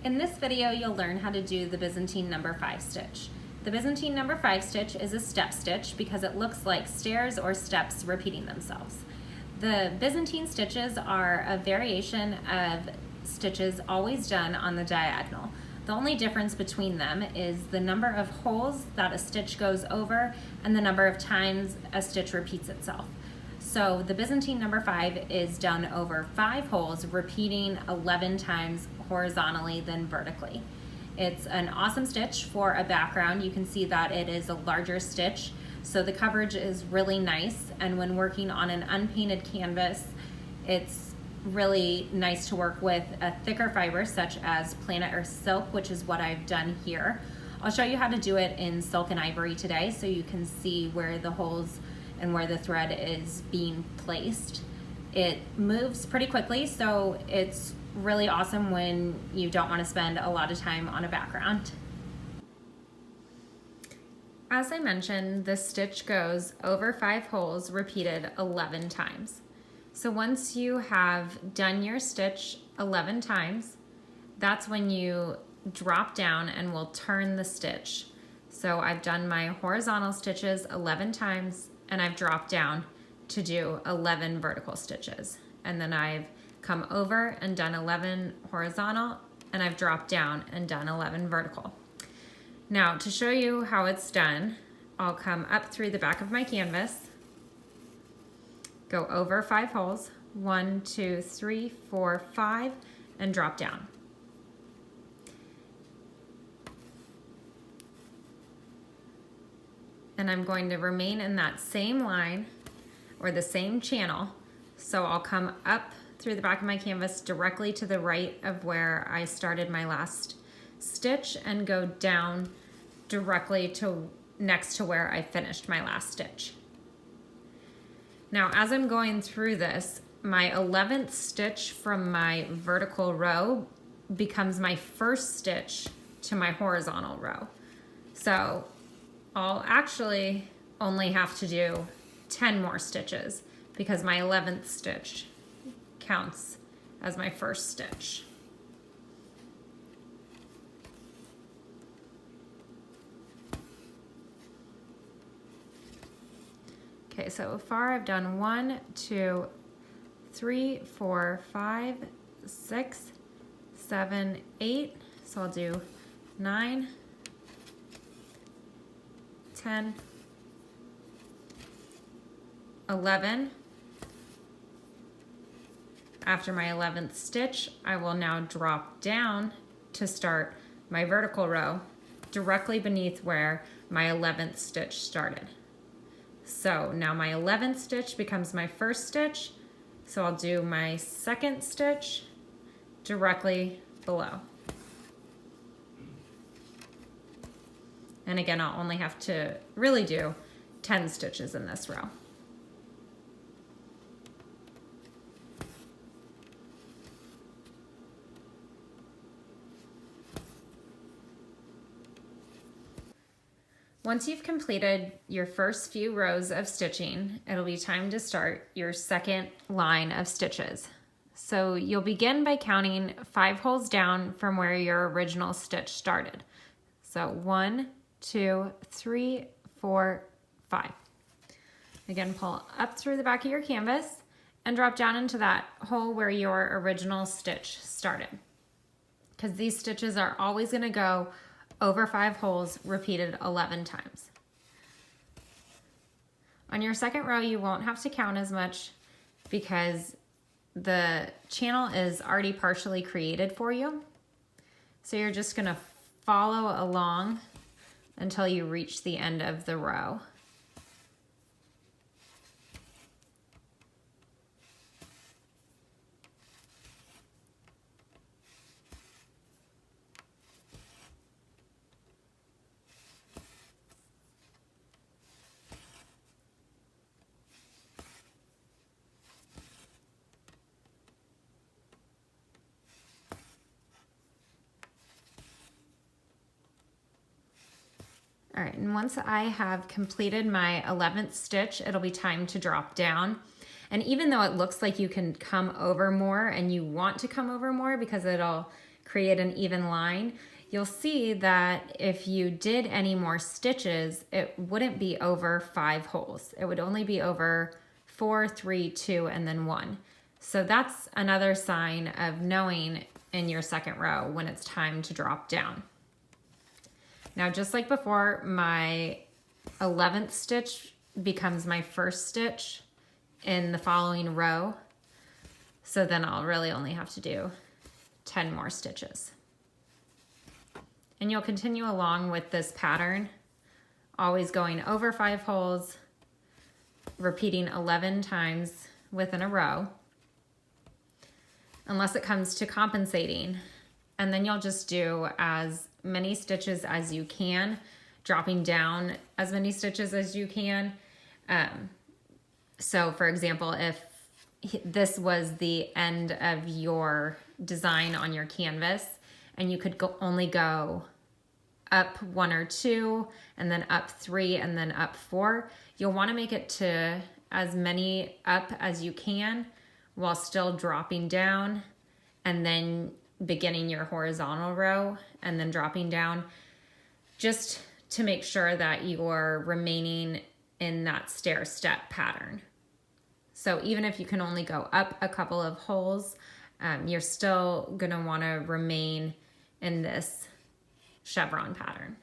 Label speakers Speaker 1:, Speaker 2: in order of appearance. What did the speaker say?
Speaker 1: In this video, you'll learn how to do the Byzantine number 5 stitch. The Byzantine number 5 stitch is a step stitch because it looks like stairs or steps repeating themselves. The Byzantine stitches are a variation of stitches always done on the diagonal. The only difference between them is the number of holes that a stitch goes over and the number of times a stitch repeats itself. So the Byzantine number 5 is done over 5 holes, repeating 11 times horizontally then vertically. It's an awesome stitch for a background. You can see that it is a larger stitch, so the coverage is really nice, and when working on an unpainted canvas, it's really nice to work with a thicker fiber such as planet or silk, which is what I've done here. I'll show you how to do it in silk and ivory today so you can see where the holes and where the thread is being placed. It moves pretty quickly, so it's really awesome when you don't want to spend a lot of time on a background. As I mentioned, the stitch goes over 5 holes repeated 11 times. So once you have done your stitch 11 times, that's when you drop down and will turn the stitch. So I've done my horizontal stitches 11 times and I've dropped down to do 11 vertical stitches. And then I've come over and done 11 horizontal, and I've dropped down and done 11 vertical. Now to show you how it's done, I'll come up through the back of my canvas, go over 5 holes, 1, 2, 3, 4, 5, and drop down. And I'm going to remain in that same line or the same channel. So I'll come up through the back of my canvas directly to the right of where I started my last stitch and go down directly to next to where I finished my last stitch. Now, as I'm going through this, my 11th stitch from my vertical row becomes my first stitch to my horizontal row. So I'll actually only have to do 10 more stitches because my 11th stitch counts as my first stitch. Okay, so far I've done 1, 2, 3, 4, 5, 6, 7, 8. So I'll do 9, 10, 11. After my 11th stitch, I will now drop down to start my vertical row directly beneath where my 11th stitch started. So now my 11th stitch becomes my first stitch, so I'll do my second stitch directly below. And again, I'll only have to really do 10 stitches in this row. Once you've completed your first few rows of stitching, it'll be time to start your second line of stitches. So you'll begin by counting 5 holes down from where your original stitch started. So 1, 2, 3, 4, 5. Again, pull up through the back of your canvas and drop down into that hole where your original stitch started. Because these stitches are always going to go over 5 holes repeated 11 times. On your second row, you won't have to count as much because the channel is already partially created for you. So you're just going to follow along until you reach the end of the row. All right, and once I have completed my 11th stitch, it'll be time to drop down. And even though it looks like you can come over more and you want to come over more because it'll create an even line, you'll see that if you did any more stitches, it wouldn't be over 5 holes. It would only be over 4, 3, 2, and then 1. So that's another sign of knowing in your second row when it's time to drop down. Now, just like before, my 11th stitch becomes my first stitch in the following row. So then I'll really only have to do 10 more stitches. And you'll continue along with this pattern, always going over 5 holes, repeating 11 times within a row, unless it comes to compensating. And then you'll just do as many stitches as you can, dropping down as many stitches as you can. So for example, if this was the end of your design on your canvas and you could only go up 1 or 2 and then up 3 and then up 4, you'll want to make it to as many up as you can while still dropping down and then beginning your horizontal row and then dropping down, just to make sure that you're remaining in that stair step pattern. So even if you can only go up a couple of holes, you're still gonna wanna remain in this chevron pattern.